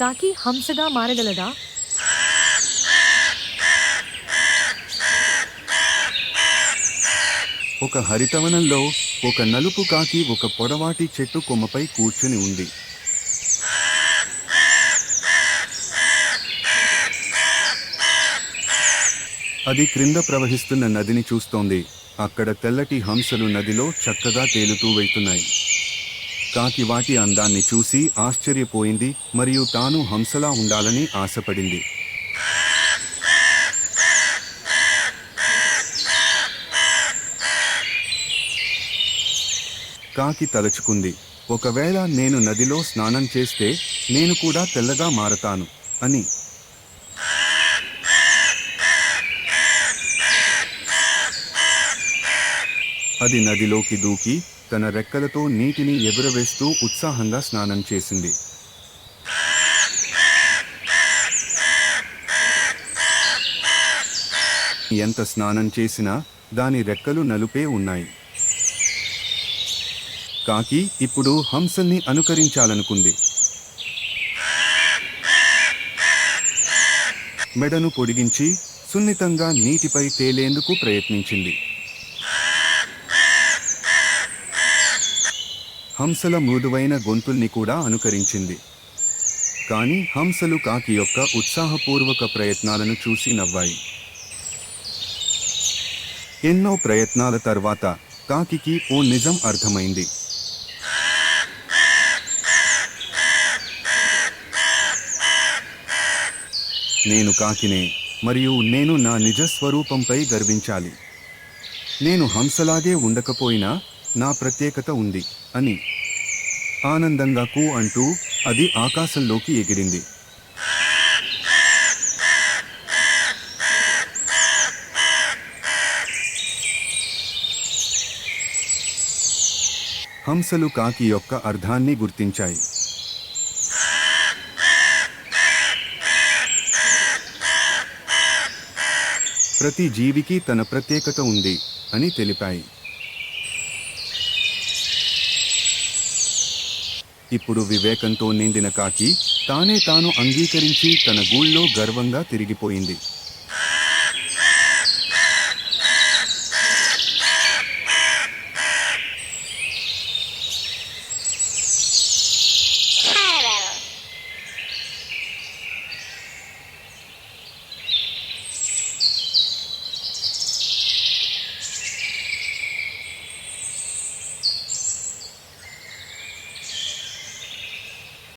కాకి హంసగా మారగలదా? ఒక హరితవనంలో ఒక నలుపు కాకి ఒక పొడవాటి చెట్టు కొమ్మపై కూర్చుని ఉంది. అది క్రింద ప్రవహిస్తున్న నదిని చూస్తోంది. అక్కడ తెల్లటి హంసలు నదిలో చక్కగా తేలుతూ వెళ్తున్నాయి. కాకి వాటి అందాన్ని చూసి ఆశ్చర్యపోయింది మరియు తాను హంసలా ఉండాలని ఆశపడింది. కాకి తలచుకుంది, ఒకవేళ నేను నదిలో స్నానం చేస్తే నేను కూడా తెల్లగా మారతాను అని. అది నదిలోకి దూకి తన రెక్కలతో నీటిని ఎగురవేస్తూ ఉత్సాహంగా స్నానం చేసింది. ఎంత స్నానం చేసినా దాని రెక్కలు నలుపే ఉన్నాయి. కాకి ఇప్పుడు హంసల్ని అనుకరించాలనుకుంది. మెడను పొడిగించి సున్నితంగా నీటిపై తేలేందుకు ప్రయత్నించింది. హంసల మృదువైన గొంతుల్ని కూడా అనుకరించింది. కాని హంసలు కాకి యొక్క ఉత్సాహపూర్వక ప్రయత్నాలను చూసి నవ్వాయి. ఎన్నో ప్రయత్నాల తర్వాత కాకికి ఓ నిజం అర్థమైంది. నేను కాకినే మరియు నేను నా నిజ స్వరూపంపై గర్వించాలి. నేను హంసలాగే ఉండకపోయినా నా ప్రత్యేకత ఉంది అని ఆనందంగా కూ అంటూ అది ఆకాశంలోకి ఎగిరింది. హంసలు కాకి యొక్క అర్థాన్ని గుర్తించాయి. ప్రతి జీవికి తన ప్రత్యేకత ఉంది అని తెలిపాయి. ఇప్పుడు వివేకంతో నిండిన కాకి తానే తాను అంగీకరించి తన గూళ్ళో గర్వంగా తిరిగిపోయింది.